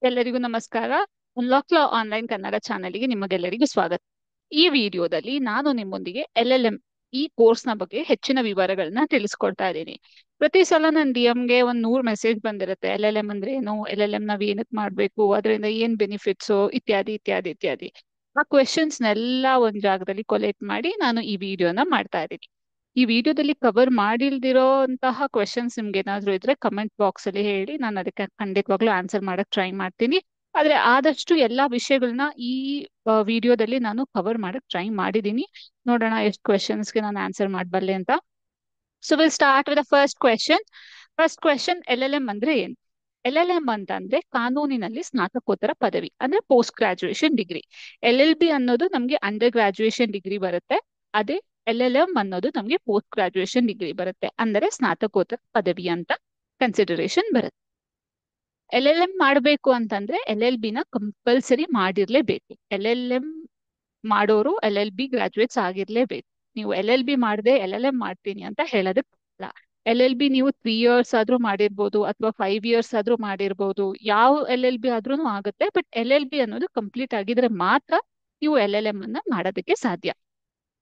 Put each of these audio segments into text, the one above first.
ಎಲ್ಲರಿಗೂ ನಮಸ್ಕಾರ. ಅನ್ಲಾಕ್ ಲಾ ಆನ್ಲೈನ್ ಕನ್ನಡ ಚಾನೆಲ್ಗೆ ನಿಮಗೆಲ್ಲರಿಗೂ ಸ್ವಾಗತ. ಈ ವಿಡಿಯೋದಲ್ಲಿ ನಾನು ನಿಮ್ಮೊಂದಿಗೆ LLM ಈ ಕೋರ್ಸ್ನ ಬಗ್ಗೆ ಹೆಚ್ಚಿನ ವಿವರಗಳನ್ನ ತಿಳಿಸ್ಕೊಡ್ತಾ ಇದ್ದೀನಿ. ಪ್ರತಿ ಸಲ ನನ್ನ DM ಗೆ ಒಂದ್ 100 ಮೆಸೇಜ್ ಬಂದಿರುತ್ತೆ. LLM ಅಂದ್ರೆ ಏನು, LLM ನಾವ್ ಏನಕ್ ಮಾಡ್ಬೇಕು, ಅದರಿಂದ ಏನ್ ಬೆನಿಫಿಟ್ಸು, ಇತ್ಯಾದಿ ಇತ್ಯಾದಿ ಇತ್ಯಾದಿ. ಆ ಕ್ವೆಶನ್ಸ್ನೆಲ್ಲ ಒಂದ್ ಜಾಗದಲ್ಲಿ ಕೊಲೆಕ್ಟ್ ಮಾಡಿ ನಾನು ಈ ವಿಡಿಯೋನ ಮಾಡ್ತಾ ಇದ್ದೀನಿ. ಈ ವಿಡಿಯೋದಲ್ಲಿ ಕವರ್ ಮಾಡಿಲ್ದಿರೋ ಅಂತಹ ಕ್ವೆಶನ್ಸ್ ನಿಮ್ಗೆ ಏನಾದ್ರು ಇದ್ರೆ ಕಮೆಂಟ್ ಬಾಕ್ಸ್ ಅಲ್ಲಿ ಹೇಳಿ, ನಾನು ಅದಕ್ಕೆ ಖಂಡಿತವಾಗ್ಲೂ ಆನ್ಸರ್ ಮಾಡಕ್ ಟ್ರೈ ಮಾಡ್ತೀನಿ. ಆದ್ರೆ ಆದಷ್ಟು ಎಲ್ಲಾ ವಿಷಯಗಳನ್ನ ಈ ವಿಡಿಯೋದಲ್ಲಿ ನಾನು ಕವರ್ ಮಾಡಕ್ ಟ್ರೈ ಮಾಡಿದೀನಿ. ನೋಡೋಣ ಎಷ್ಟು ಕ್ವೆಶನ್ಸ್ಗೆ ನಾನು ಆನ್ಸರ್ ಮಾಡಬಲ್ಲೆ ಅಂತ. So will start with the first question. First question, LLM ಅಂದ್ರೆ ಏನು? LLM ಅಂತಂದ್ರೆ ಕಾನೂನಿನಲ್ಲಿ ಸ್ನಾತಕೋತ್ತರ ಪದವಿ, ಅಂದ್ರೆ ಪೋಸ್ಟ್ ಗ್ರಾಜುಯೇಷನ್ ಡಿಗ್ರಿ. LLB ಅನ್ನೋದು ನಮ್ಗೆ ಅಂಡರ್ ಗ್ರಾಜುಯೇಷನ್ ಡಿಗ್ರಿ ಬರುತ್ತೆ. ಅದೇ LLM ಅನ್ನೋದು ನಮ್ಗೆ ಪೋಸ್ಟ್ ಗ್ರಾಜುಯೇಷನ್ ಡಿಗ್ರಿ ಬರುತ್ತೆ, ಅಂದರೆ ಸ್ನಾತಕೋತ್ತರ ಪದವಿ ಅಂತ ಕನ್ಸಿಡರೇಷನ್ ಬರುತ್ತೆ. LLM ಮಾಡಬೇಕು ಅಂತಂದ್ರೆ LLB ನ ಕಂಪಲ್ಸರಿ ಮಾಡಿರ್ಲೇಬೇಕು. LLM ಮಾಡೋರು LLB ಗ್ರಾಜುಯೇಟ್ಸ್ ಆಗಿರ್ಲೇಬೇಕು. ನೀವು LLB ಮಾಡದೆ LLM ಮಾಡ್ತೀನಿ ಅಂತ ಹೇಳೋದಕ್ಕಿಲ್ಲ. LLB ನೀವು 3 ಇಯರ್ಸ್ ಆದ್ರೂ ಮಾಡಿರ್ಬೋದು, ಅಥವಾ 5 ಇಯರ್ಸ್ ಆದ್ರೂ ಮಾಡಿರ್ಬೋದು, ಯಾವ LLB ಆದ್ರೂ ಆಗುತ್ತೆ. ಬಟ್ LLB ಅನ್ನೋದು ಕಂಪ್ಲೀಟ್ ಆಗಿದ್ರೆ ಮಾತ್ರ ನೀವು LLM ಅನ್ನ ಮಾಡೋದಕ್ಕೆ ಸಾಧ್ಯ.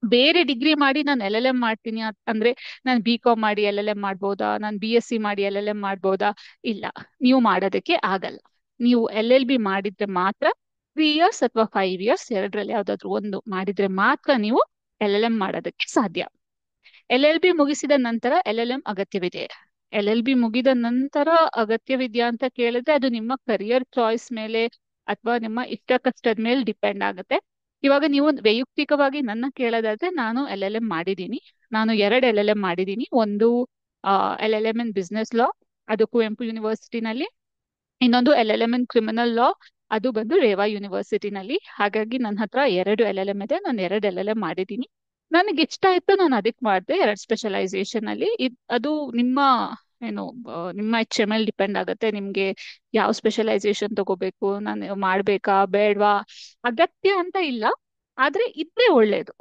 ಬೇರೆ ಡಿಗ್ರಿ ಮಾಡಿ ನಾನು LLM ಮಾಡ್ತೀನಿ ಅಂದ್ರೆ, ನಾನು B.Com ಮಾಡಿ LLM ಮಾಡ್ಬೋದಾ, ನಾನು BSc ಮಾಡಿ LLM ಮಾಡ್ಬೋದಾ? ಇಲ್ಲ, ನೀವು ಮಾಡೋದಕ್ಕೆ ಆಗಲ್ಲ. ನೀವು LLB ಮಾಡಿದ್ರೆ ಮಾತ್ರ 3 ಇಯರ್ಸ್ ಅಥವಾ 5 ಇಯರ್ಸ್ ಎರಡರಲ್ಲಿ ಯಾವ್ದಾದ್ರು ಒಂದು ಮಾಡಿದ್ರೆ ಮಾತ್ರ ನೀವು LLM ಮಾಡೋದಕ್ಕೆ ಸಾಧ್ಯ. LLB ಮುಗಿಸಿದ ನಂತರ LLM ಅಗತ್ಯವಿದೆ. LLB ಮುಗಿದ ನಂತರ ಅಗತ್ಯವಿದೆಯಾ ಅಂತ ಕೇಳಿದ್ರೆ ಅದು ನಿಮ್ಮ ಕರಿಯರ್ ಚಾಯ್ಸ್ ಮೇಲೆ ಅಥವಾ ನಿಮ್ಮ ಇಷ್ಟ ಕಷ್ಟದ ಮೇಲೆ ಡಿಪೆಂಡ್ ಆಗುತ್ತೆ. ಇವಾಗ ನೀವು ವೈಯಕ್ತಿಕವಾಗಿ ನನ್ನ ಕೇಳೋದಾದ್ರೆ, ನಾನು LLM ಮಾಡಿದ್ದೀನಿ. ನಾನು 2 LLM ಮಾಡಿದ್ದೀನಿ. ಒಂದು LLM ಇನ್ ಬಿಸ್ನೆಸ್ ಲಾ, ಅದು ಕುವೆಂಪು ಯೂನಿವರ್ಸಿಟಿನಲ್ಲಿ. ಇನ್ನೊಂದು LLM ಇನ್ ಕ್ರಿಮಿನಲ್ ಲಾ, ಅದು ಬಂದು ರೇವಾ ಯೂನಿವರ್ಸಿಟಿನಲ್ಲಿ. ಹಾಗಾಗಿ ನನ್ನ ಹತ್ರ 2 LLM ಇದೆ. ನಾನು 2 LLM ಮಾಡಿದ್ದೀನಿ. ನನಗೆ ಇಷ್ಟ ಆಯ್ತು, ನಾನು ಅದಕ್ಕೆ ಮಾಡಿದೆ 2 ಸ್ಪೆಷಲೈಸೇಷನ್ ಅಲ್ಲಿ. ಅದು ನಿಮ್ಮ ಏನು ನಿಮ್ಮ ಇಚ್ಛೆ ಮೇಲೆ ಡಿಪೆಂಡ್ ಆಗುತ್ತೆ. ನಿಮ್ಗೆ ಯಾವ ಸ್ಪೆಷಲೈಸೇಷನ್ ತಗೋಬೇಕು, ನಾನು ಮಾಡ್ಬೇಕಾ ಬೇಡ್ವಾ, ಅಗತ್ಯ ಅಂತ ಇಲ್ಲ. ಆದ್ರೆ ಇದ್ರೆ ಒಳ್ಳೇದು.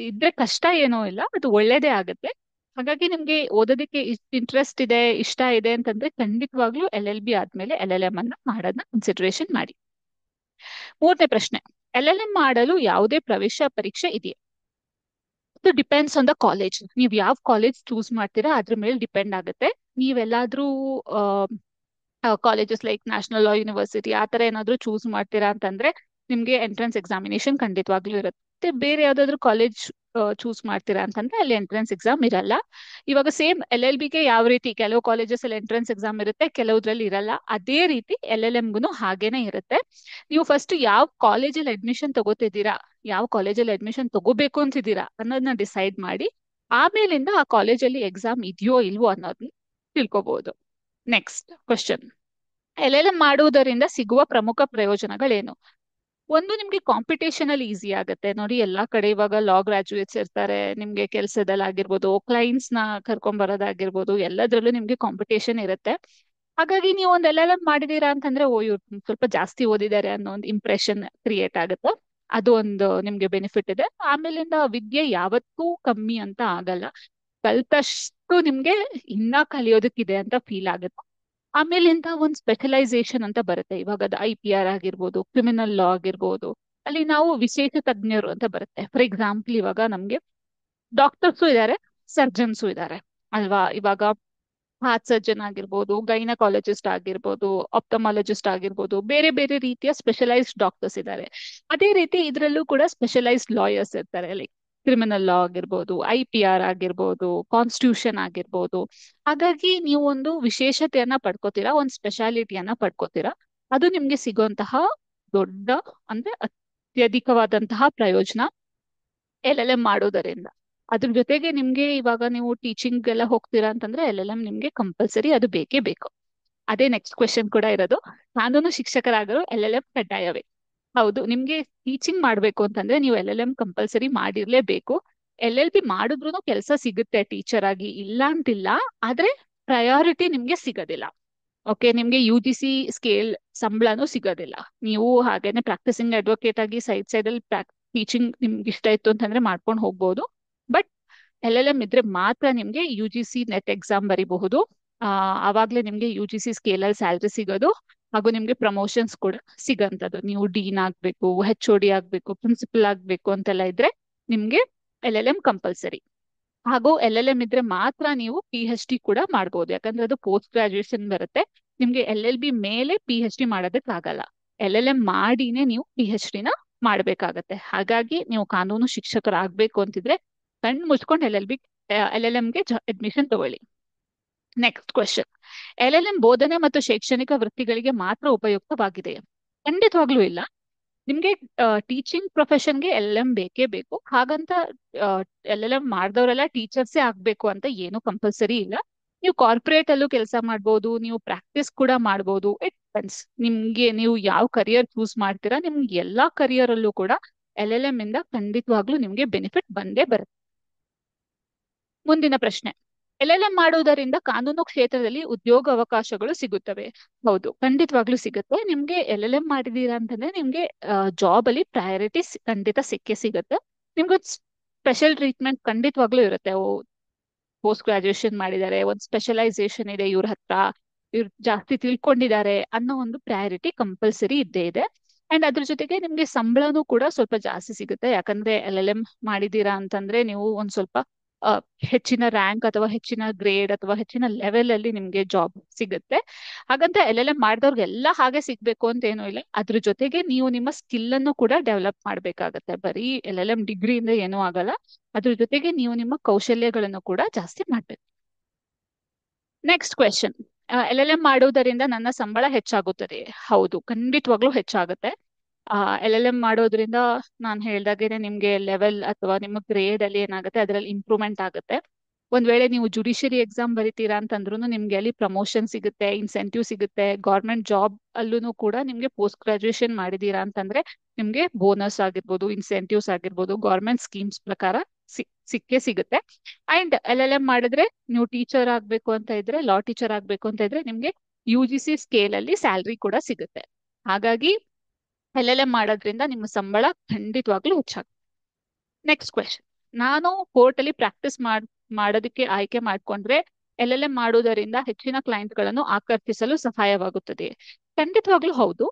ಇದ್ರೆ ಕಷ್ಟ ಏನೋ ಇಲ್ಲ, ಅದು ಒಳ್ಳೇದೇ ಆಗುತ್ತೆ. ಹಾಗಾಗಿ ನಿಮ್ಗೆ ಓದೋದಕ್ಕೆ ಇಂಟ್ರೆಸ್ಟ್ ಇದೆ, ಇಷ್ಟ ಇದೆ ಅಂತಂದ್ರೆ ಖಂಡಿತವಾಗ್ಲೂ LLB ಆದ್ಮೇಲೆ LLM ಅನ್ನ ಮಾಡೋದನ್ನ ಕನ್ಸಿಡರೇಷನ್ ಮಾಡಿ. ಮೂರನೇ ಪ್ರಶ್ನೆ, LLM ಮಾಡಲು ಯಾವುದೇ ಪ್ರವೇಶ ಪರೀಕ್ಷೆ ಇದೆಯಾ? ಇದು ಡಿಪೆಂಡ್ಸ್ ಆನ್ ದ ಕಾಲೇಜ್. ನೀವು ಯಾವ ಕಾಲೇಜ್ ಚೂಸ್ ಮಾಡ್ತೀರಾ ಅದ್ರ ಮೇಲೆ ಡಿಪೆಂಡ್ ಆಗುತ್ತೆ. ನೀವೆಲ್ಲಾದ್ರೂ colleges like national law university ಆ ತರ ಏನಾದ್ರು ಚೂಸ್ ಮಾಡ್ತೀರಾ ಅಂತಂದ್ರೆ ನಿಮ್ಗೆ ಎಂಟ್ರೆನ್ಸ್ ಎಕ್ಸಾಮಿನೇಷನ್ ಖಂಡಿತವಾಗ್ಲೂ ಇರುತ್ತೆ. ಬೇರೆ ಯಾವ್ದಾದ್ರು ಕಾಲೇಜ್ ಚೂಸ್ ಮಾಡ್ತೀರಾ ಅಂತಂದ್ರೆ ಅಲ್ಲಿ ಎಂಟ್ರೆನ್ಸ್ ಎಕ್ಸಾಮ್ ಇರಲ್ಲ. ಇವಾಗ ಸೇಮ್ LLB ಗೆ ಯಾವ ರೀತಿ ಕೆಲವು ಕಾಲೇಜಸ್ ಅಲ್ಲಿ ಎಂಟ್ರೆನ್ಸ್ ಎಕ್ಸಾಮ್ ಇರುತ್ತೆ, ಕೆಲವುದ್ರಲ್ಲಿ ಇರಲ್ಲ, ಅದೇ ರೀತಿ LLM ಹಾಗೇನೆ ಇರುತ್ತೆ. ನೀವು ಫಸ್ಟ್ ಯಾವ ಕಾಲೇಜಲ್ಲಿ ಅಡ್ಮಿಷನ್ ತಗೋತಿದ್ದೀರಾ, ಯಾವ ಕಾಲೇಜಲ್ಲಿ ಅಡ್ಮಿಷನ್ ತಗೋಬೇಕು ಅಂತಿದ್ದೀರಾ ಅನ್ನೋದನ್ನ ಡಿಸೈಡ್ ಮಾಡಿ, ಆಮೇಲಿಂದ ಆ ಕಾಲೇಜಲ್ಲಿ ಎಕ್ಸಾಮ್ ಇದೆಯೋ ಇಲ್ವೋ ಅನ್ನೋದನ್ನ ತಿಳ್ಕೊಬಹುದು. ನೆಕ್ಸ್ಟ್ ಕ್ವಶನ್, LLM ಮಾಡುವುದರಿಂದ ಸಿಗುವ ಪ್ರಮುಖ ಪ್ರಯೋಜನಗಳೇನು? ಒಂದು, ನಿಮ್ಗೆ ಕಾಂಪಿಟೇಷನ್ ಅಲ್ಲಿ ಈಸಿ ಆಗುತ್ತೆ. ನೋಡಿ, ಎಲ್ಲಾ ಕಡೆ ಇವಾಗ ಲಾ ಗ್ರಾಜುಯೇಟ್ಸ್ ಇರ್ತಾರೆ. ನಿಮ್ಗೆ ಕೆಲಸದಲ್ಲಿ ಆಗಿರ್ಬೋದು, ಕ್ಲೈಂಟ್ಸ್ ನ ಕರ್ಕೊಂಡ್ ಬರೋದಾಗಿರ್ಬೋದು, ಎಲ್ಲದ್ರಲ್ಲೂ ನಿಮ್ಗೆ ಕಾಂಪಿಟೇಷನ್ ಇರುತ್ತೆ. ಹಾಗಾಗಿ ನೀವು ಒಂದು LLM ಮಾಡಿದೀರಾ ಅಂತಂದ್ರೆ, ಓ ಇವ್ರು ಸ್ವಲ್ಪ ಜಾಸ್ತಿ ಓದಿದ್ದಾರೆ ಅನ್ನೋ ಒಂದು ಇಂಪ್ರೆಷನ್ ಕ್ರಿಯೇಟ್ ಆಗುತ್ತೆ. ಅದು ಒಂದು ನಿಮ್ಗೆ ಬೆನಿಫಿಟ್ ಇದೆ. ಆಮೇಲಿಂದ ವಿದ್ಯೆ ಯಾವತ್ತೂ ಕಮ್ಮಿ ಅಂತ ಆಗಲ್ಲ. ಕಲ್ತಷ್ಟು ನಿಮ್ಗೆ ಇನ್ನ ಕಲಿಯೋದಕ್ಕಿದೆ ಅಂತ ಫೀಲ್ ಆಗುತ್ತೆ. ಆಮೇಲಿಂದ ಒಂದು ಸ್ಪೆಷಲೈಸೇಷನ್ ಅಂತ ಬರುತ್ತೆ. ಇವಾಗ ಅದು IPR ಆಗಿರ್ಬೋದು, ಕ್ರಿಮಿನಲ್ ಲಾ ಆಗಿರ್ಬೋದು, ಅಲ್ಲಿ ನಾವು ವಿಶೇಷ ತಜ್ಞರು ಅಂತ ಬರುತ್ತೆ. ಫಾರ್ ಎಕ್ಸಾಂಪಲ್, ಇವಾಗ ನಮ್ಗೆ ಡಾಕ್ಟರ್ಸು ಇದ್ದಾರೆ, ಸರ್ಜನ್ಸು ಇದ್ದಾರೆ ಅಲ್ವಾ? ಇವಾಗ ಹಾರ್ಟ್ ಸರ್ಜನ್ ಆಗಿರ್ಬೋದು, ಗೈನಕಾಲಜಿಸ್ಟ್ ಆಗಿರ್ಬೋದು, ಆಪ್ಟಮಾಲಜಿಸ್ಟ್ ಆಗಿರ್ಬೋದು, ಬೇರೆ ಬೇರೆ ರೀತಿಯ ಸ್ಪೆಷಲೈಸ್ಡ್ ಡಾಕ್ಟರ್ಸ್ ಇದ್ದಾರೆ. ಅದೇ ರೀತಿ ಇದರಲ್ಲೂ ಕೂಡ ಸ್ಪೆಷಲೈಸ್ಡ್ ಲಾಯರ್ಸ್ ಇರ್ತಾರೆ. ಲೈಕ್ ಕ್ರಿಮಿನಲ್ ಲಾ ಆಗಿರ್ಬೋದು, IPR ಆಗಿರ್ಬೋದು, ಕಾನ್ಸ್ಟಿಟ್ಯೂಷನ್ ಆಗಿರ್ಬೋದು. ಹಾಗಾಗಿ ನೀವು ಒಂದು ವಿಶೇಷತೆಯನ್ನ ಪಡ್ಕೋತೀರಾ, ಒಂದು ಸ್ಪೆಷಾಲಿಟಿಯನ್ನ ಪಡ್ಕೋತೀರಾ. ಅದು ನಿಮ್ಗೆ ಸಿಗುವಂತಹ ದೊಡ್ಡ, ಅಂದ್ರೆ ಅತ್ಯಧಿಕವಾದಂತಹ ಪ್ರಯೋಜನ LLM ಮಾಡೋದರಿಂದ. ಅದ್ರ ಜೊತೆಗೆ ನಿಮ್ಗೆ ಇವಾಗ ನೀವು ಟೀಚಿಂಗ್ ಎಲ್ಲ ಹೋಗ್ತೀರಾ ಅಂತಂದ್ರೆ LLM ನಿಮ್ಗೆ ಕಂಪಲ್ಸರಿ ಅದು ಬೇಕೇ ಬೇಕು. ಅದೇ ನೆಕ್ಸ್ಟ್ ಕ್ವೆಶನ್ ಕೂಡ ಇರೋದು, ಕಾನೂನು ಶಿಕ್ಷಕರಾಗಲು LLM ಕಡ್ಡಾಯವೇ? ಹೌದು, ನಿಮ್ಗೆ ಟೀಚಿಂಗ್ ಮಾಡ್ಬೇಕು ಅಂತಂದ್ರೆ ನೀವು LLM ಕಂಪಲ್ಸರಿ ಮಾಡಿರ್ಲೇಬೇಕು. LLB ಮಾಡಿದ್ರು ಕೆಲಸ ಸಿಗುತ್ತೆ ಟೀಚರ್ ಆಗಿ, ಇಲ್ಲ ಅಂತಿಲ್ಲ. ಆದ್ರೆ ಪ್ರಯಾರಿಟಿ ನಿಮ್ಗೆ ಸಿಗೋದಿಲ್ಲ. ಓಕೆ, ನಿಮ್ಗೆ UGC ಸ್ಕೇಲ್ ಸಂಬಳನೂ ಸಿಗೋದಿಲ್ಲ. ನೀವು ಹಾಗೇನೆ ಪ್ರಾಕ್ಟಿಸಿಂಗ್ ಅಡ್ವೊಕೇಟ್ ಆಗಿ ಸೈಡ್ ಅಲ್ಲಿ ಟೀಚಿಂಗ್ ನಿಮ್ಗೆ ಇಷ್ಟ ಇತ್ತು ಅಂತಂದ್ರೆ ಮಾಡ್ಕೊಂಡು ಹೋಗ್ಬೋದು. ಬಟ್ LLM ಇದ್ರೆ ಮಾತ್ರ ನಿಮ್ಗೆ UGC ನೆಟ್ ಎಕ್ಸಾಮ್ ಬರಿಬಹುದು. ಆವಾಗ್ಲೇ ನಿಮ್ಗೆ UGC ಸ್ಕೇಲ್ ಅಲ್ಲಿ ಸ್ಯಾಲ್ರಿ ಸಿಗೋದು. ಹಾಗೂ ನಿಮ್ಗೆ ಪ್ರಮೋಷನ್ಸ್ ಕೂಡ ಸಿಗಂತದ್ದು. ನೀವು ಡೀನ್ ಆಗ್ಬೇಕು, ಹೆಚ್ ಒ ಡಿ ಆಗ್ಬೇಕು, ಪ್ರಿನ್ಸಿಪಲ್ ಆಗ್ಬೇಕು ಅಂತೆಲ್ಲ ಇದ್ರೆ ನಿಮ್ಗೆ ಎಲ್ ಎಲ್ ಎಂ ಕಂಪಲ್ಸರಿ. ಹಾಗೂ ಎಲ್ ಎಲ್ ಎಂ ಇದ್ರೆ ಮಾತ್ರ ನೀವು ಪಿ ಎಚ್ ಡಿ ಕೂಡ ಮಾಡ್ಬೋದು, ಯಾಕಂದ್ರೆ ಅದು ಪೋಸ್ಟ್ ಗ್ರಾಜುಯೇಷನ್ ಬರುತ್ತೆ. ನಿಮ್ಗೆ ಎಲ್ ಎಲ್ ಬಿ ಮೇಲೆ ಪಿ ಎಚ್ ಡಿ ಮಾಡೋದಕ್ಕೆ ಆಗಲ್ಲ. ಎಲ್ ಎಲ್ ಎಂ ಮಾಡಿನೇ ನೀವು ಪಿ ಎಚ್ ಡಿನ ಮಾಡ್ಬೇಕಾಗತ್ತೆ. ಹಾಗಾಗಿ ನೀವು ಕಾನೂನು ಶಿಕ್ಷಕರಾಗಬೇಕು ಅಂತಿದ್ರೆ ಕಣ್ಣು ಮುಚ್ಕೊಂಡು ಎಲ್ ಎಲ್ ಎಂಗೆ ಅಡ್ಮಿಷನ್ ತಗೊಳ್ಳಿ. Next question: L L M ಬೋಧನೆ ಮತ್ತು ಶೈಕ್ಷಣಿಕ ವೃತ್ತಿಗಳಿಗೆ ಮಾತ್ರ ಉಪಯುಕ್ತವಾಗಿದೆ? ಖಂಡಿತವಾಗ್ಲೂ ಇಲ್ಲ. ನಿಮ್ಗೆ ಟೀಚಿಂಗ್ ಪ್ರೊಫೆಷನ್ಗೆ ಎಲ್ ಎಲ್ ಎಂ ಬೇಕೇ ಬೇಕು. ಹಾಗಂತ ಎಲ್ ಎಲ್ ಎಂ ಮಾಡಿದವರೆಲ್ಲ ಟೀಚರ್ಸೇ ಆಗ್ಬೇಕು ಅಂತ ಏನು ಕಂಪಲ್ಸರಿ ಇಲ್ಲ. ನೀವು ಕಾರ್ಪೊರೇಟ್ ಅಲ್ಲೂ ಕೆಲಸ ಮಾಡ್ಬೋದು, ನೀವು ಪ್ರಾಕ್ಟೀಸ್ ಕೂಡ ಮಾಡ್ಬೋದು. ಇಟ್ ಡಿಪೆಂಡ್ಸ್ ನಿಮ್ಗೆ, ನೀವು ಯಾವ ಕರಿಯರ್ ಚೂಸ್ ಮಾಡ್ತೀರಾ. ನಿಮ್ಗೆ ಎಲ್ಲಾ ಕರಿಯರ್ ಅಲ್ಲೂ ಕೂಡ ಎಲ್ ಎಲ್ ಎಂ ಇಂದ ಖಂಡಿತವಾಗ್ಲೂ ನಿಮ್ಗೆ ಬೆನಿಫಿಟ್ ಬಂದೇ ಬರುತ್ತೆ. ಮುಂದಿನ ಪ್ರಶ್ನೆ: ಎಲ್ ಎಲ್ ಎಂ ಮಾಡುವುದರಿಂದ ಕಾನೂನು ಕ್ಷೇತ್ರದಲ್ಲಿ ಉದ್ಯೋಗ ಅವಕಾಶಗಳು ಸಿಗುತ್ತವೆ? ಹೌದು, ಖಂಡಿತವಾಗ್ಲೂ ಸಿಗುತ್ತೆ. ನಿಮ್ಗೆ ಎಲ್ ಎಲ್ ಎಂ ಮಾಡಿದೀರಾ ಅಂತಂದ್ರೆ ನಿಮ್ಗೆ ಜಾಬ್ ಅಲ್ಲಿ ಪ್ರಯಾರಿಟಿ ಖಂಡಿತ ಸಿಕ್ಕೇ ಸಿಗುತ್ತೆ. ನಿಮ್ಗೆ ಸ್ಪೆಷಲ್ ಟ್ರೀಟ್ಮೆಂಟ್ ಖಂಡಿತವಾಗ್ಲೂ ಇರುತ್ತೆ. ಪೋಸ್ಟ್ ಗ್ರಾಜುಯೇಷನ್ ಮಾಡಿದ್ದಾರೆ, ಒಂದು ಸ್ಪೆಷಲೈಸೇಷನ್ ಇದೆ ಇವ್ರ ಹತ್ರ, ಇವ್ರು ಜಾಸ್ತಿ ತಿಳ್ಕೊಂಡಿದ್ದಾರೆ ಅನ್ನೋ ಒಂದು ಪ್ರಯಾರಿಟಿ ಕಂಪಲ್ಸರಿ ಇದ್ದೇ ಇದೆ. ಅಂಡ್ ಅದ್ರ ಜೊತೆಗೆ ನಿಮ್ಗೆ ಸಂಬಳನೂ ಕೂಡ ಸ್ವಲ್ಪ ಜಾಸ್ತಿ ಸಿಗುತ್ತೆ. ಯಾಕಂದ್ರೆ ಎಲ್ ಎಲ್ ಎಂ ಮಾಡಿದೀರಾ ಅಂತಂದ್ರೆ ನೀವು ಒಂದ್ ಸ್ವಲ್ಪ ಆ, ಹೆಚ್ಚಿನ ರ್ಯಾಂಕ್ ಅಥವಾ ಹೆಚ್ಚಿನ ಗ್ರೇಡ್ ಅಥವಾ ಹೆಚ್ಚಿನ ಲೆವೆಲ್ ಅಲ್ಲಿ ನಿಮ್ಗೆ ಜಾಬ್ ಸಿಗುತ್ತೆ. ಹಾಗಂತ ಎಲ್ ಎಲ್ ಎಂ ಮಾಡಿದವ್ರಿಗೆಲ್ಲ ಹಾಗೆ ಸಿಗ್ಬೇಕು ಅಂತ ಏನೂ ಇಲ್ಲ. ಅದ್ರ ಜೊತೆಗೆ ನೀವು ನಿಮ್ಮ ಸ್ಕಿಲ್ ಅನ್ನು ಕೂಡ ಡೆವಲಪ್ ಮಾಡ್ಬೇಕಾಗತ್ತೆ. ಬರೀ ಎಲ್ ಎಲ್ ಎಂ ಡಿಗ್ರಿಯಿಂದ ಏನೂ ಆಗಲ್ಲ. ಅದ್ರ ಜೊತೆಗೆ ನೀವು ನಿಮ್ಮ ಕೌಶಲ್ಯಗಳನ್ನು ಕೂಡ ಜಾಸ್ತಿ ಮಾಡ್ಬೇಕು. Next question: L L M ಮಾಡುವುದರಿಂದ ನನ್ನ ಸಂಬಳ ಹೆಚ್ಚಾಗುತ್ತದೆ? ಹೌದು, ಖಂಡಿತವಾಗ್ಲೂ ಹೆಚ್ಚಾಗುತ್ತೆ. ಎಲ್ ಎಲ್ ಎಂ ಮಾಡೋದ್ರಿಂದ ನಾನು ಹೇಳ್ದಾಗೇನೆ ನಿಮ್ಗೆ ಲೆವೆಲ್ ಅಥವಾ ನಿಮ್ಮ ಗ್ರೇಡ್ ಅಲ್ಲಿ ಏನಾಗುತ್ತೆ ಅದರಲ್ಲಿ ಇಂಪ್ರೂವ್ಮೆಂಟ್ ಆಗುತ್ತೆ. ಒಂದ್ ವೇಳೆ ನೀವು ಜುಡಿಷಿಯರಿ ಎಕ್ಸಾಮ್ ಬರಿತೀರಾ ಅಂತಂದ್ರೂ ನಿಮ್ಗೆ ಅಲ್ಲಿ ಪ್ರಮೋಷನ್ ಸಿಗುತ್ತೆ, ಇನ್ಸೆಂಟಿವ್ ಸಿಗುತ್ತೆ. ಗೌರ್ಮೆಂಟ್ ಜಾಬ್ ಅಲ್ಲೂ ಕೂಡ ನಿಮ್ಗೆ ಪೋಸ್ಟ್ ಗ್ರಾಜುಯೇಷನ್ ಮಾಡಿದೀರಾ ಅಂತಂದ್ರೆ ನಿಮ್ಗೆ ಬೋನಸ್ ಆಗಿರ್ಬೋದು, ಇನ್ಸೆಂಟಿವ್ಸ್ ಆಗಿರ್ಬೋದು, ಗೌರ್ಮೆಂಟ್ ಸ್ಕೀಮ್ಸ್ ಪ್ರಕಾರ ಸಿಕ್ಕೇ ಸಿಗುತ್ತೆ. ಅಂಡ್ ಎಲ್ ಎಲ್ ಎಂ ಮಾಡಿದ್ರೆ ನೀವು ಟೀಚರ್ ಆಗ್ಬೇಕು ಅಂತ ಇದ್ರೆ, ಲಾ ಟೀಚರ್ ಆಗ್ಬೇಕು ಅಂತ ಇದ್ರೆ ನಿಮ್ಗೆ ಯು ಜಿ ಸಿ ಸ್ಕೇಲ್ ಅಲ್ಲಿ ಸ್ಯಾಲ್ರಿ ಕೂಡ ಸಿಗುತ್ತೆ. ಹಾಗಾಗಿ ಎಲ್ ಎಲ್ ಎಂ ಮಾಡೋದ್ರಿಂದ ನಿಮ್ಮ ಸಂಬಳ ಖಂಡಿತವಾಗ್ಲೂ ಹೆಚ್ಚಾಗುತ್ತೆ. ನೆಕ್ಸ್ಟ್ ಕ್ವೆಶನ್: ನಾನು ಕೋರ್ಟ್ ಅಲ್ಲಿ ಪ್ರಾಕ್ಟೀಸ್ ಮಾಡೋದಕ್ಕೆ ಆಯ್ಕೆ ಮಾಡ್ಕೊಂಡ್ರೆ ಎಲ್ ಎಲ್ ಎಂ ಮಾಡುವುದರಿಂದ ಹೆಚ್ಚಿನ ಕ್ಲೈಂಟ್ ಗಳನ್ನು ಆಕರ್ಷಿಸಲು ಸಹಾಯವಾಗುತ್ತದೆ? ಖಂಡಿತವಾಗ್ಲೂ ಹೌದು.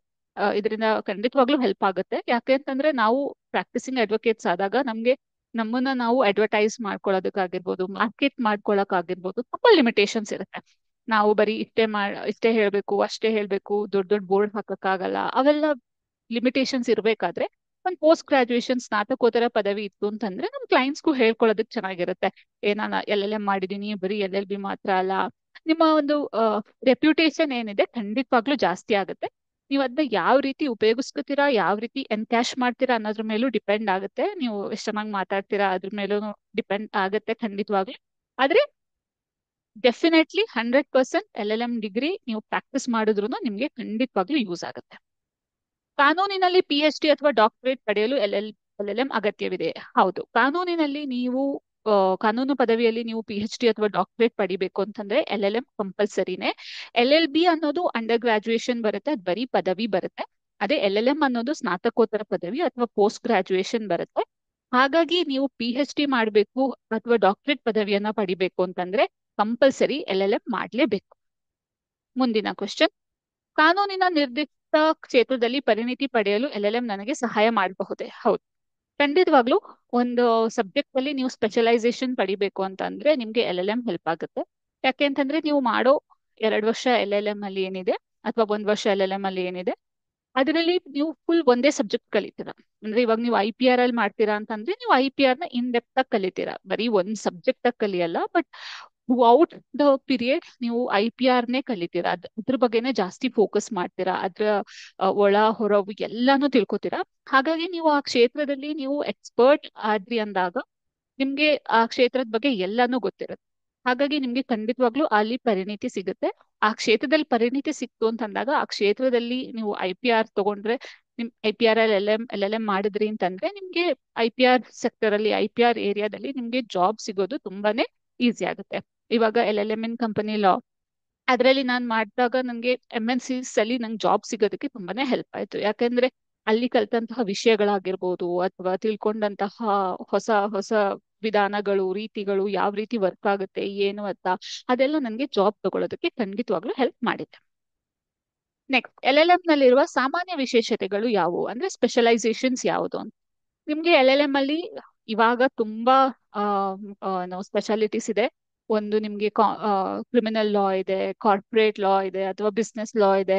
ಇದರಿಂದ ಖಂಡಿತವಾಗ್ಲೂ ಹೆಲ್ಪ್ ಆಗುತ್ತೆ. ಯಾಕೆ ಅಂತಂದ್ರೆ ನಾವು ಪ್ರಾಕ್ಟೀಸಿಂಗ್ ಅಡ್ವೊಕೇಟ್ಸ್ ಆದಾಗ ನಮ್ಮನ್ನ ನಾವು ಅಡ್ವರ್ಟೈಸ್ ಮಾಡ್ಕೊಳ್ಳೋದಕ್ಕಾಗಿರ್ಬೋದು, ಮಾರ್ಕೆಟ್ ಮಾಡ್ಕೊಳಕ್ಕಾಗಿರ್ಬೋದು, ತುಂಬಾ ಲಿಮಿಟೇಷನ್ಸ್ ಇರುತ್ತೆ. ನಾವು ಬರೀ ಇಷ್ಟೇ ಹೇಳ್ಬೇಕು, ಅಷ್ಟೇ ಹೇಳ್ಬೇಕು, ದೊಡ್ಡ ದೊಡ್ಡ ಬೋರ್ಡ್ ಹಾಕಕ್ಕಾಗಲ್ಲ. ಅವೆಲ್ಲ ಲಿಮಿಟೇಷನ್ಸ್ ಇರ್ಬೇಕಾದ್ರೆ ಒಂದು ಪೋಸ್ಟ್ ಗ್ರಾಜುಯೇಷನ್ ಸ್ನಾತಕೋತ್ತರ ಪದವಿ ಇತ್ತು ಅಂತಂದ್ರೆ ನಮ್ ಕ್ಲೈಂಟ್ಸ್ಗೂ ಹೇಳ್ಕೊಳ್ಳೋದಕ್ಕೆ ಚೆನ್ನಾಗಿರುತ್ತೆ. ನಾನು ಎಲ್ ಎಲ್ ಎಂ ಮಾಡಿದೀನಿ, ಬರೀ ಎಲ್ ಎಲ್ ಬಿ ಮಾತ್ರ ಅಲ್ಲ. ನಿಮ್ಮ ಒಂದು ರೆಪ್ಯುಟೇಷನ್ ಏನಿದೆ ಖಂಡಿತವಾಗ್ಲೂ ಜಾಸ್ತಿ ಆಗುತ್ತೆ. ನೀವು ಅದನ್ನ ಯಾವ ರೀತಿ ಉಪಯೋಗಿಸ್ಕೊತೀರಾ, ಯಾವ ರೀತಿ ಎನ್ಕ್ಯಾಶ್ ಮಾಡ್ತೀರಾ ಅನ್ನೋದ್ರ ಮೇಲೂ ಡಿಪೆಂಡ್ ಆಗುತ್ತೆ. ನೀವು ಎಷ್ಟು ಚೆನ್ನಾಗಿ ಮಾತಾಡ್ತೀರಾ ಅದ್ರ ಮೇಲೂ ಡಿಪೆಂಡ್ ಆಗುತ್ತೆ ಖಂಡಿತವಾಗ್ಲೂ. ಆದ್ರೆ definitely 100% L L M degree ನೀವು ಪ್ರಾಕ್ಟೀಸ್ ಮಾಡಿದ್ರು ನಿಮ್ಗೆ ಖಂಡಿತವಾಗ್ಲೂ ಯೂಸ್ ಆಗುತ್ತೆ. ಕಾನೂನಿನಲ್ಲಿ ಪಿ ಎಚ್ ಡಿ ಅಥವಾ ಡಾಕ್ಟರೇಟ್ ಪಡೆಯಲು ಎಲ್ ಎಲ್ ಎಂ ಅಗತ್ಯವಿದೆ? ಹೌದು, ಕಾನೂನಿನಲ್ಲಿ ನೀವು ಕಾನೂನು ಪದವಿಯಲ್ಲಿ ನೀವು ಪಿ ಎಚ್ ಡಿ ಅಥವಾ ಡಾಕ್ಟರೇಟ್ ಪಡಿಬೇಕು ಅಂತಂದ್ರೆ ಎಲ್ ಎಲ್ ಎಂ ಕಂಪಲ್ಸರಿನೇ. ಎಲ್ ಎಲ್ ಬಿ ಅನ್ನೋದು ಅಂಡರ್ ಗ್ರಾಜುಯೇಷನ್ ಬರುತ್ತೆ, ಅದು ಬರೀ ಪದವಿ ಬರುತ್ತೆ. ಅದೇ ಎಲ್ ಎಲ್ ಎಂ ಅನ್ನೋದು ಸ್ನಾತಕೋತ್ತರ ಪದವಿ ಅಥವಾ ಪೋಸ್ಟ್ ಗ್ರಾಜುಯೇಷನ್ ಬರುತ್ತೆ. ಹಾಗಾಗಿ ನೀವು ಪಿ ಎಚ್ ಡಿ ಮಾಡಬೇಕು ಅಥವಾ ಡಾಕ್ಟರೇಟ್ ಪದವಿಯನ್ನ ಪಡಿಬೇಕು ಅಂತಂದ್ರೆ ಕಂಪಲ್ಸರಿ ಎಲ್ ಎಲ್ ಎಂ ಮಾಡ್ಲೇಬೇಕು. ಮುಂದಿನ ಕ್ವೆಶ್ಚನ್: ಕಾನೂನಿನ ನಿರ್ದಿಷ್ಟ ಕ್ಷೇತ್ರದಲ್ಲಿ ಪರಿಣಿತಿ ಪಡೆಯಲು ಎಲ್ ಎಲ್ ಎಂ ನನಗೆ ಸಹಾಯ ಮಾಡಬಹುದೇ? ಹೌದು, ಖಂಡಿತವಾಗ್ಲೂ. ಒಂದು ಸಬ್ಜೆಕ್ಟ್ ಅಲ್ಲಿ ನೀವು ಸ್ಪೆಷಲೈಸೇಷನ್ ಪಡಿಬೇಕು ಅಂತಂದ್ರೆ ನಿಮ್ಗೆ ಎಲ್ ಎಲ್ ಎಂ ಹೆಲ್ಪ್ ಆಗುತ್ತೆ. ಯಾಕೆ ಅಂತಂದ್ರೆ ನೀವು ಮಾಡೋ 2 ವರ್ಷ ಎಲ್ ಎಲ್ ಎಂ ಅಲ್ಲಿ ಏನಿದೆ ಅಥವಾ 1 ವರ್ಷ ಎಲ್ ಎಲ್ ಎಂ ಅಲ್ಲಿ ಏನಿದೆ ಅದರಲ್ಲಿ ನೀವು ಫುಲ್ ಒಂದೇ ಸಬ್ಜೆಕ್ಟ್ ಕಲಿತೀರಾ. ಅಂದ್ರೆ ಇವಾಗ ನೀವು ಐ ಪಿ ಆರ್ ಅಲ್ಲಿ ಮಾಡ್ತೀರಾ ಅಂತಂದ್ರೆ ನೀವು ಐ ಪಿ ಆರ್ ನ ಇನ್ ಡೆಪ್ತ್ ಆಗಿ ಕಲಿತೀರಾ, ಬರೀ ಒಂದ್ ಸಬ್ಜೆಕ್ಟ್ ಆಗಿ ಕಲಿಯಲ್ಲ. ಬಟ್ ಔಟ್ ದ ಪೀರಿಯಡ್ ನೀವು ಐ ಪಿ ಆರ್ ನೇ ಕಲಿತೀರಾ, ಅದ್ರ ಬಗ್ಗೆನೇ ಜಾಸ್ತಿ ಫೋಕಸ್ ಮಾಡ್ತೀರಾ, ಅದ್ರ ಒಳ ಹೊರವು ಎಲ್ಲಾನು ತಿಳ್ಕೊತೀರಾ. ಹಾಗಾಗಿ ನೀವು ಆ ಕ್ಷೇತ್ರದಲ್ಲಿ ನೀವು ಎಕ್ಸ್ಪರ್ಟ್ ಆದ್ರಿ ಅಂದಾಗ ನಿಮ್ಗೆ ಆ ಕ್ಷೇತ್ರದ ಬಗ್ಗೆ ಎಲ್ಲಾನು ಗೊತ್ತಿರುತ್ತೆ. ಹಾಗಾಗಿ ನಿಮ್ಗೆ ಖಂಡಿತವಾಗ್ಲೂ ಅಲ್ಲಿ ಪರಿಣಿತಿ ಸಿಗುತ್ತೆ. ಆ ಕ್ಷೇತ್ರದಲ್ಲಿ ಪರಿಣಿತಿ ಸಿಕ್ತು ಅಂತ ಅಂದಾಗ ಆ ಕ್ಷೇತ್ರದಲ್ಲಿ ನೀವು ಐ ಪಿ ಆರ್ ತಗೊಂಡ್ರೆ, ನಿಮ್ I P R L L M ಮಾಡಿದ್ರಿ ಅಂತಂದ್ರೆ ನಿಮ್ಗೆ ಐ ಪಿ ಆರ್ ಸೆಕ್ಟರ್ ಅಲ್ಲಿ, ಐ ಪಿ ಆರ್ ಏರಿಯಾದಲ್ಲಿ ನಿಮ್ಗೆ ಜಾಬ್ ಸಿಗೋದು ತುಂಬಾನೇ ಈಸಿ ಆಗುತ್ತೆ. ಇವಾಗ L L M in company law ಅದರಲ್ಲಿ ನಾನು ಮಾಡಿದಾಗ ನಂಗೆ ಎಮ್ ಎನ್ ಸಿಸ್ ಅಲ್ಲಿ ನಂಗೆ ಜಾಬ್ ಸಿಗೋದಕ್ಕೆ ತುಂಬಾನೇ ಹೆಲ್ಪ್ ಆಯ್ತು. ಯಾಕಂದ್ರೆ ಅಲ್ಲಿ ಕಲ್ತಂತಹ ವಿಷಯಗಳಾಗಿರ್ಬೋದು ಅಥವಾ ತಿಳ್ಕೊಂಡಂತಹ ಹೊಸ ಹೊಸ ವಿಧಾನಗಳು, ರೀತಿಗಳು ಯಾವ ರೀತಿ ವರ್ಕ್ ಆಗುತ್ತೆ ಏನು ಅಂತ, ಅದೆಲ್ಲ ನನಗೆ ಜಾಬ್ ತಗೊಳ್ಳೋದಕ್ಕೆ ಖಂಡಿತವಾಗ್ಲೂ ಹೆಲ್ಪ್ ಮಾಡಿದೆ. ನೆಕ್ಸ್ಟ್, LLM ನಲ್ಲಿರುವ ಸಾಮಾನ್ಯ ವಿಶೇಷತೆಗಳು ಯಾವುವು ಅಂದ್ರೆ ಸ್ಪೆಷಲೈಸೇಷನ್ಸ್ ಯಾವುದು ಅಂತ. ನಿಮ್ಗೆ LLM ಅಲ್ಲಿ ಇವಾಗ ತುಂಬಾ ನಾವು ಸ್ಪೆಷಾಲಿಟೀಸ್ ಇದೆ. ಒಂದು ನಿಮ್ಗೆ ಕ್ರಿಮಿನಲ್ ಲಾ ಇದೆ, ಕಾರ್ಪೊರೇಟ್ ಲಾ ಇದೆ, ಅಥವಾ ಬಿಸ್ನೆಸ್ ಲಾ ಇದೆ,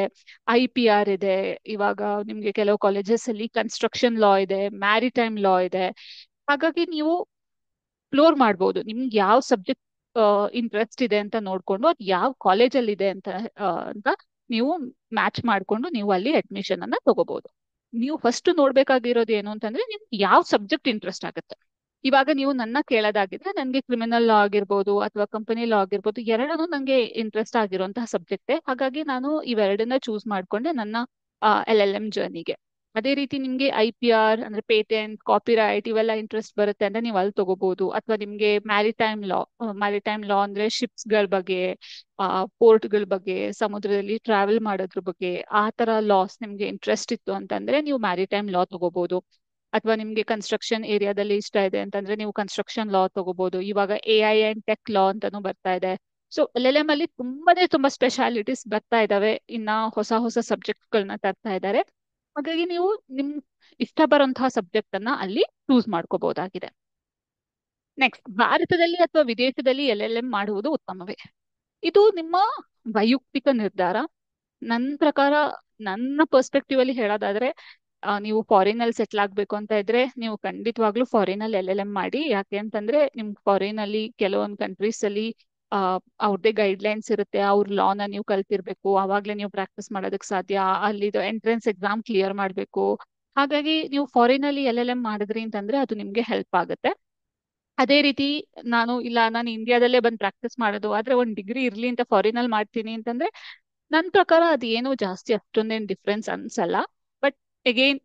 IPR ಇದೆ. ಇವಾಗ ನಿಮ್ಗೆ ಕೆಲವು ಕಾಲೇಜಸ್ ಅಲ್ಲಿ ಕನ್ಸ್ಟ್ರಕ್ಷನ್ ಲಾ ಇದೆ, ಮ್ಯಾರಿಟೈಮ್ ಲಾ ಇದೆ. ಹಾಗಾಗಿ ನೀವು ಫ್ಲೋರ್ ಮಾಡ್ಬೋದು, ನಿಮ್ಗೆ ಯಾವ ಸಬ್ಜೆಕ್ಟ್ ಇಂಟ್ರೆಸ್ಟ್ ಇದೆ ಅಂತ ನೋಡ್ಕೊಂಡು ಅದು ಯಾವ ಕಾಲೇಜಲ್ಲಿ ಇದೆ ಅಂತ ನೀವು ಮ್ಯಾಚ್ ಮಾಡ್ಕೊಂಡು ನೀವು ಅಲ್ಲಿ ಅಡ್ಮಿಷನ್ ಅನ್ನ ತಗೋಬಹುದು. ನೀವು ಫಸ್ಟ್ ನೋಡ್ಬೇಕಾಗಿರೋದು ಏನು ಅಂತಂದ್ರೆ ನಿಮ್ಗೆ ಯಾವ ಸಬ್ಜೆಕ್ಟ್ ಇಂಟ್ರೆಸ್ಟ್ ಆಗುತ್ತೆ. ಇವಾಗ ನೀವು ನನ್ನ ಕೇಳೋದಾಗಿದ್ರೆ ನನಗೆ ಕ್ರಿಮಿನಲ್ ಲಾ ಆಗಿರ್ಬೋದು ಅಥವಾ ಕಂಪನಿ ಲಾ ಆಗಿರ್ಬೋದು, ಎರಡನ್ನೂ ನನಗೆ ಇಂಟ್ರೆಸ್ಟ್ ಆಗಿರುವಂತಹ ಸಬ್ಜೆಕ್ಟೇ. ಹಾಗಾಗಿ ನಾನು ಇವೆರಡನ್ನ ಚೂಸ್ ಮಾಡ್ಕೊಂಡೆ ನನ್ನ LLM ಜರ್ನಿಗೆ. ಅದೇ ರೀತಿ ನಿಮ್ಗೆ IPR ಅಂದ್ರೆ ಪೇಟೆಂಟ್, ಕಾಪಿರೈಟ್ ಇವೆಲ್ಲ ಇಂಟ್ರೆಸ್ಟ್ ಬರುತ್ತೆ ಅಂದ್ರೆ ನೀವು ಅಲ್ಲಿ ತಗೋಬಹುದು. ಅಥವಾ ನಿಮ್ಗೆ ಮ್ಯಾರಿಟೈಮ್ ಲಾ ಅಂದ್ರೆ ಶಿಪ್ಸ್ ಗಳ ಬಗ್ಗೆ, ಪೋರ್ಟ್ ಗಳ ಬಗ್ಗೆ, ಸಮುದ್ರದಲ್ಲಿ ಟ್ರಾವೆಲ್ ಮಾಡೋದ್ರ ಬಗ್ಗೆ ಆ ತರ ಲಾಸ್ ನಿಮ್ಗೆ ಇಂಟ್ರೆಸ್ಟ್ ಇತ್ತು ಅಂತಂದ್ರೆ ನೀವು ಮ್ಯಾರಿಟೈಮ್ ಲಾ ತಗೋಬಹುದು. ಅಥವಾ ನಿಮ್ಗೆ ಕನ್ಸ್ಟ್ರಕ್ಷನ್ ಏರಿಯಾದಲ್ಲಿ ಇಷ್ಟ ಇದೆ ಅಂತಂದ್ರೆ ನೀವು ಕನ್ಸ್ಟ್ರಕ್ಷನ್ ಲಾ ತಗೋಬಹುದು. ಇವಾಗ AI ಅಂಡ್ ಟೆಕ್ ಲಾ ಅಂತಾನು ಬರ್ತಾ ಇದೆ. ಸೊ LLM ಅಲ್ಲಿ ತುಂಬಾ ಸ್ಪೆಷಾಲಿಟೀಸ್ ಬರ್ತಾ ಇದಾವೆ. ಇನ್ನ ಹೊಸ ಹೊಸ ಸಬ್ಜೆಕ್ಟ್ ಗಳನ್ನ ತರ್ತಾ ಇದ್ದಾರೆ. ಹಾಗಾಗಿ ನೀವು ನಿಮ್ ಇಷ್ಟ ಬರುವಂತಹ ಸಬ್ಜೆಕ್ಟ್ ಅನ್ನ ಅಲ್ಲಿ ಚೂಸ್ ಮಾಡ್ಕೋಬಹುದಾಗಿದೆ. ನೆಕ್ಸ್ಟ್, ಭಾರತದಲ್ಲಿ ಅಥವಾ ವಿದೇಶದಲ್ಲಿ LLM ಮಾಡುವುದು ಉತ್ತಮವೇ? ಇದು ನಿಮ್ಮ ವೈಯಕ್ತಿಕ ನಿರ್ಧಾರ. ನನ್ನ ಪ್ರಕಾರ, ನನ್ನ ಪರ್ಸ್ಪೆಕ್ಟಿವ್ ಅಲ್ಲಿ ಹೇಳೋದಾದ್ರೆ, ನೀವು ಫಾರಿನ್ ಅಲ್ಲಿ ಸೆಟ್ಲ್ ಆಗ್ಬೇಕು ಅಂತ ಇದ್ರೆ ನೀವು ಖಂಡಿತವಾಗ್ಲೂ ಫಾರಿನ್ ಅಲ್ಲಿ LLM ಮಾಡಿ. ಯಾಕೆ ಅಂತಂದ್ರೆ ನಿಮ್ಗೆ ಫಾರಿನ್ ಅಲ್ಲಿ ಕೆಲವೊಂದು ಕಂಟ್ರೀಸ್ ಅಲ್ಲಿ ಆ ಅವ್ರದ್ದೇ ಗೈಡ್ಲೈನ್ಸ್ ಇರುತ್ತೆ. ಅವ್ರ ಲಾನ ನೀವು ಕಲ್ತಿರ್ಬೇಕು, ಅವಾಗ್ಲೇ ನೀವು ಪ್ರಾಕ್ಟೀಸ್ ಮಾಡೋದಕ್ಕೆ ಸಾಧ್ಯ. ಅಲ್ಲಿದು ಎಂಟ್ರೆನ್ಸ್ ಎಕ್ಸಾಮ್ ಕ್ಲಿಯರ್ ಮಾಡ್ಬೇಕು. ಹಾಗಾಗಿ ನೀವು ಫಾರಿನ್ ಅಲ್ಲಿ LLM ಮಾಡಿದ್ರಿ ಅಂತಂದ್ರೆ ಅದು ನಿಮ್ಗೆ ಹೆಲ್ಪ್ ಆಗುತ್ತೆ. ಅದೇ ರೀತಿ ನಾನು ಇಂಡಿಯಾದಲ್ಲೇ ಬಂದು ಪ್ರಾಕ್ಟೀಸ್ ಮಾಡೋದು ಆದ್ರೆ ಒಂದು ಡಿಗ್ರಿ ಇರ್ಲಿ ಅಂತ ಫಾರಿನ್ ಅಲ್ಲಿ ಮಾಡ್ತೀನಿ ಅಂತಂದ್ರೆ ನನ್ ಪ್ರಕಾರ ಅದು ಏನು ಜಾಸ್ತಿ ಅಷ್ಟೊಂದೇನು ಡಿಫ್ರೆನ್ಸ್ ಅನ್ಸಲ್ಲ. ಬಟ್ ಅಗೈನ್,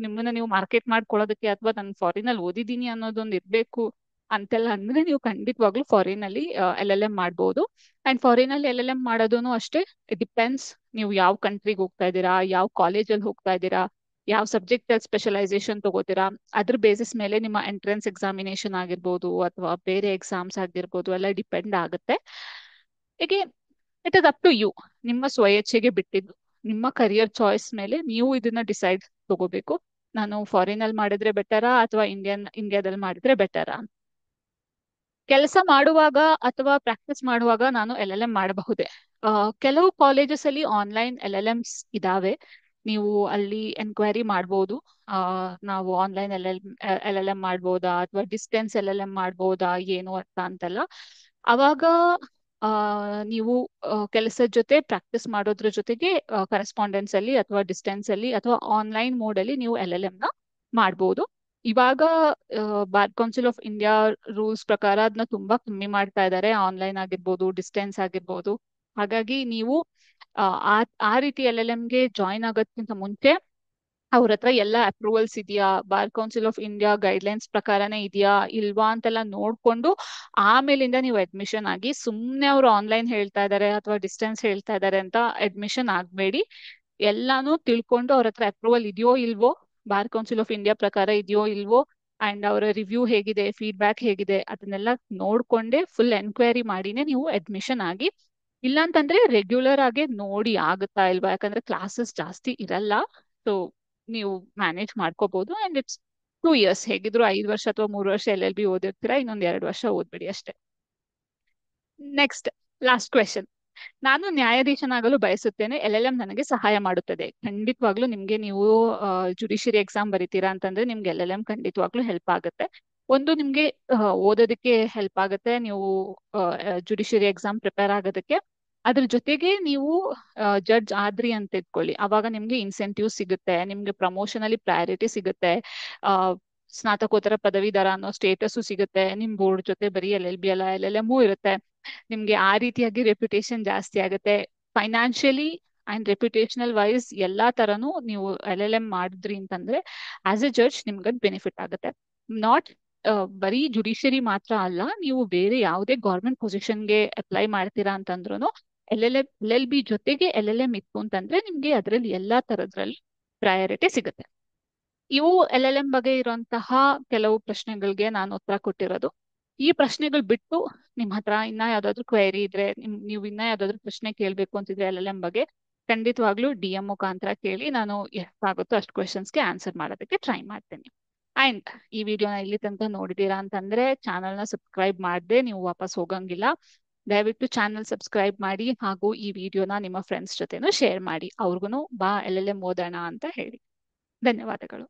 ನಿಮ್ಮನ್ನ ನೀವು ಮಾರ್ಕೆಟ್ ಮಾಡ್ಕೊಳ್ಳೋದಕ್ಕೆ ಅಥವಾ ನಾನು ಫಾರಿನ್ ಅಲ್ಲಿ ಓದಿದ್ದೀನಿ ಅನ್ನೋದೊಂದು ಇರ್ಬೇಕು ಅಂತೆಲ್ಲ ಅಂದ್ರೆ ನೀವು ಖಂಡಿತವಾಗ್ಲೂ ಫಾರಿನ್ ಅಲ್ಲಿ LLM ಮಾಡ್ಬೋದು. ಅಂಡ್ ಫಾರಿನ್ ಅಲ್ಲಿ LLM ಮಾಡೋದೂ ಅಷ್ಟೇ, ಡಿಪೆಂಡ್ಸ್ ನೀವು ಯಾವ ಕಂಟ್ರಿಗೆ ಹೋಗ್ತಾ ಇದ್ದೀರಾ, ಯಾವ ಕಾಲೇಜಲ್ಲಿ ಹೋಗ್ತಾ ಇದ್ದೀರಾ, ಯಾವ ಸಬ್ಜೆಕ್ಟ್ ಅಲ್ಲಿ ಸ್ಪೆಷಲೈಸೇಷನ್ ತಗೋತೀರಾ, ಅದ್ರ ಬೇಸಿಸ್ ಮೇಲೆ ನಿಮ್ಮ ಎಂಟ್ರೆನ್ಸ್ ಎಕ್ಸಾಮಿನೇಷನ್ ಆಗಿರ್ಬೋದು ಅಥವಾ ಬೇರೆ ಎಕ್ಸಾಮ್ಸ್ ಆಗಿರ್ಬೋದು ಎಲ್ಲ ಡಿಪೆಂಡ್ ಆಗುತ್ತೆ. ಹೀಗೆ it is up to you, ನಿಮ್ಮ ಸ್ವಇಚ್ಛೆಗೆ ಬಿಟ್ಟಿದ್ದು. ನಿಮ್ಮ ಕರಿಯರ್ ಚಾಯ್ಸ್ ಮೇಲೆ ನೀವು ಇದನ್ನ ಡಿಸೈಡ್ ತಗೋಬೇಕು. ನಾನು ಫಾರಿನ್ ಅಲ್ಲಿ ಮಾಡಿದ್ರೆ ಬೆಟರಾ ಅಥವಾ ಇಂಡಿಯಾದಲ್ಲಿ ಮಾಡಿದ್ರೆ ಬೆಟರಾ? ಕೆಲಸ ಮಾಡುವಾಗ ಅಥವಾ ಪ್ರಾಕ್ಟೀಸ್ ಮಾಡುವಾಗ ನಾನು LLM ಮಾಡಬಹುದೇ? ಕೆಲವು ಕಾಲೇಜಸ್ ಅಲ್ಲಿ ಆನ್ಲೈನ್ LLMs ಇದಾವೆ. ನೀವು ಅಲ್ಲಿ ಎನ್ಕ್ವೈರಿ ಮಾಡ್ಬೋದು. ಆ, ನಾವು ಆನ್ಲೈನ್ LLM ಮಾಡ್ಬೋದಾ ಅಥವಾ ಡಿಸ್ಟೆನ್ಸ್ LLM ಮಾಡ್ಬೋದಾ ಏನು ಅಂತ ಅಂತೆಲ್ಲ. ಅವಾಗ ಆ, ನೀವು ಕೆಲಸದ ಜೊತೆ ಪ್ರಾಕ್ಟೀಸ್ ಮಾಡೋದ್ರ ಜೊತೆಗೆ ಕರೆಸ್ಪಾಂಡೆನ್ಸ್ ಅಲ್ಲಿ ಅಥವಾ ಡಿಸ್ಟೆನ್ಸ್ ಅಲ್ಲಿ ಅಥವಾ ಆನ್ಲೈನ್ ಮೋಡ್ ಅಲ್ಲಿ ನೀವು LLM ನ ಮಾಡ್ಬೋದು. ಇವಾಗ Bar Council of India rules ಪ್ರಕಾರ ಅದನ್ನ ತುಂಬಾ ಕಮ್ಮಿ ಮಾಡ್ತಾ ಇದ್ದಾರೆ, ಆನ್ಲೈನ್ ಆಗಿರ್ಬೋದು ಡಿಸ್ಟೆನ್ಸ್ ಆಗಿರ್ಬೋದು. ಹಾಗಾಗಿ ನೀವು ಆ ಆ ಆ ರೀತಿ LLMಗೆ ಜಾಯಿನ್ ಆಗೋದ್ಕಿಂತ ಮುಂಚೆ ಅವ್ರ ಹತ್ರ ಎಲ್ಲ ಅಪ್ರೂವಲ್ಸ್ ಇದೆಯಾ, Bar Council of India guidelines ಪ್ರಕಾರನೇ ಇದೆಯಾ ಇಲ್ವಾ ಅಂತೆಲ್ಲ ನೋಡ್ಕೊಂಡು ಆಮೇಲಿಂದ ನೀವು ಅಡ್ಮಿಷನ್ ಆಗಿ. ಸುಮ್ನೆ ಅವ್ರು ಆನ್ಲೈನ್ ಹೇಳ್ತಾ ಇದ್ದಾರೆ ಅಥವಾ ಡಿಸ್ಟೆನ್ಸ್ ಹೇಳ್ತಾ ಇದ್ದಾರೆ ಅಂತ ಅಡ್ಮಿಷನ್ ಆಗ್ಬೇಡಿ. ಎಲ್ಲಾನು ತಿಳ್ಕೊಂಡು ಅವ್ರ ಹತ್ರ ಅಪ್ರೂವಲ್ ಇದೆಯೋ ಇಲ್ವೋ, ಬಾರ್ ಕೌನ್ಸಿಲ್ ಆಫ್ ಇಂಡಿಯಾ ಪ್ರಕಾರ ಇದೆಯೋ ಇಲ್ವೋ, ಅಂಡ್ ಅವರ ರಿವ್ಯೂ ಹೇಗಿದೆ, ಫೀಡ್ಬ್ಯಾಕ್ ಹೇಗಿದೆ, ಅದನ್ನೆಲ್ಲ ನೋಡ್ಕೊಂಡೆ ಫುಲ್ ಎನ್ಕ್ವೈರಿ ಮಾಡಿನೇ ನೀವು ಅಡ್ಮಿಷನ್ ಆಗಿ. ಇಲ್ಲ ಅಂತಂದ್ರೆ ರೆಗ್ಯುಲರ್ ಆಗಿ ನೋಡಿ ಆಗುತ್ತಾ ಇಲ್ವಾ, ಯಾಕಂದ್ರೆ ಕ್ಲಾಸಸ್ ಜಾಸ್ತಿ ಇರಲ್ಲ. ಸೊ ನೀವು ಮ್ಯಾನೇಜ್ ಮಾಡ್ಕೋಬಹುದು. ಅಂಡ್ ಇಟ್ಸ್ 2 years, ಹೇಗಿದ್ರು 5 ವರ್ಷ ಅಥವಾ 3 ವರ್ಷ LLB ಓದಿರ್ತೀರಾ, ಇನ್ನೊಂದ್ 2 ವರ್ಷ ಓದ್ಬಿಡಿ ಅಷ್ಟೇ. Next, last question. ನಾನು ನ್ಯಾಯಾಧೀಶನಾಗಲು ಬಯಸುತ್ತೇನೆ, LLM ನನಗೆ ಸಹಾಯ ಮಾಡುತ್ತದೆ. ಖಂಡಿತವಾಗ್ಲೂ ನಿಮ್ಗೆ ನೀವು ಜುಡಿಷಿಯರಿ ಎಕ್ಸಾಮ್ ಬರೀತೀರಾ ಅಂತಂದ್ರೆ ನಿಮ್ಗೆ LLM ಖಂಡಿತವಾಗ್ಲೂ ಹೆಲ್ಪ್ ಆಗುತ್ತೆ. ಒಂದು ನಿಮ್ಗೆ ಓದೋದಕ್ಕೆ ಹೆಲ್ಪ್ ಆಗುತ್ತೆ, ನೀವು ಜುಡಿಷಿಯರಿ ಎಕ್ಸಾಮ್ ಪ್ರಿಪೇರ್ ಆಗೋದಕ್ಕೆ. ಅದ್ರ ಜೊತೆಗೆ ನೀವು ಜಡ್ಜ್ ಆದ್ರಿ ಅಂತ ಇಟ್ಕೊಳ್ಳಿ, ಅವಾಗ ನಿಮ್ಗೆ ಇನ್ಸೆಂಟಿವ್ ಸಿಗುತ್ತೆ, ನಿಮ್ಗೆ ಪ್ರಮೋಷನ್ ಅಲ್ಲಿ ಪ್ರಯಾರಿಟಿ ಸಿಗುತ್ತೆ, ಆ ಸ್ನಾತಕೋತ್ತರ ಪದವೀಧರ ಅನ್ನೋ ಸ್ಟೇಟಸ್ ಸಿಗುತ್ತೆ, ನಿಮ್ ಬೋರ್ಡ್ ಜೊತೆ ಬರೀ LLB ಅಲ್ಲ LLM ಇರುತ್ತೆ. ನಿಮ್ಗೆ ಆ ರೀತಿಯಾಗಿ ರೆಪ್ಯುಟೇಷನ್ ಜಾಸ್ತಿ ಆಗುತ್ತೆ. ಫೈನಾನ್ಷಿಯಲಿ ಅಂಡ್ ರೆಪ್ಯುಟೇಷನಲ್ ವೈಸ್ ಎಲ್ಲಾ ತರನು ನೀವು LLM ಮಾಡಿದ್ರಿ ಅಂತಂದ್ರೆ ಆಸ್ ಎ ಜಡ್ಜ್ ನಿಮ್ಗೆ ಬೆನಿಫಿಟ್ ಆಗುತ್ತೆ. ನಾಟ್ ಬರೀ ಜುಡಿಷಿಯರಿ ಮಾತ್ರ ಅಲ್ಲ, ನೀವು ಬೇರೆ ಯಾವುದೇ ಗೌರ್ಮೆಂಟ್ ಪೊಸಿಷನ್ಗೆ ಅಪ್ಲೈ ಮಾಡ್ತೀರಾ ಅಂತಂದ್ರೂ LLB ಜೊತೆಗೆ LLM ಇತ್ತು ಅಂತಂದ್ರೆ ನಿಮ್ಗೆ ಅದರಲ್ಲಿ ಎಲ್ಲಾ ತರದ್ರಲ್ಲಿ ಪ್ರಯಾರಿಟಿ ಸಿಗುತ್ತೆ. ಇವು LLM ಬಗ್ಗೆ ಇರುವಂತಹ ಕೆಲವು ಪ್ರಶ್ನೆಗಳಿಗೆ ನಾನು ಉತ್ತರ ಕೊಟ್ಟಿರೋದು. ಈ ಪ್ರಶ್ನೆಗಳು ಬಿಟ್ಟು ನಿಮ್ ಹತ್ರ ಇನ್ನ ಯಾವ್ದಾದ್ರು ಕ್ವೈರಿ ಇದ್ರೆ, ನೀವು ಇನ್ನ ಯಾವ್ದಾದ್ರು ಪ್ರಶ್ನೆ ಕೇಳ್ಬೇಕು ಅಂತಿದ್ರೆ LLM ಬಗ್ಗೆ, ಖಂಡಿತವಾಗ್ಲೂ DM ಮುಖಾಂತರ ಕೇಳಿ ನಾನು ಎಷ್ಟಾಗುತ್ತೋ ಅಷ್ಟು ಕ್ವೆಶನ್ಸ್ಗೆ ಆನ್ಸರ್ ಮಾಡೋದಕ್ಕೆ ಟ್ರೈ ಮಾಡ್ತೇನೆ. ಅಂಡ್ ಈ ವಿಡಿಯೋನ ಇಲ್ಲಿ ತನಕ ನೋಡಿದೀರಾ ಅಂತಂದ್ರೆ ಚಾನಲ್ನ ಸಬ್ಸ್ಕ್ರೈಬ್ ಮಾಡದೆ ನೀವು ವಾಪಸ್ ಹೋಗಂಗಿಲ್ಲ. ದಯವಿಟ್ಟು ಚಾನಲ್ ಸಬ್ಸ್ಕ್ರೈಬ್ ಮಾಡಿ ಹಾಗೂ ಈ ವಿಡಿಯೋನ ನಿಮ್ಮ ಫ್ರೆಂಡ್ಸ್ ಜೊತೆನೂ ಶೇರ್ ಮಾಡಿ. ಅವ್ರಿಗೂ ಬಾ LLM ಓದೋಣ ಅಂತ ಹೇಳಿ. ಧನ್ಯವಾದಗಳು.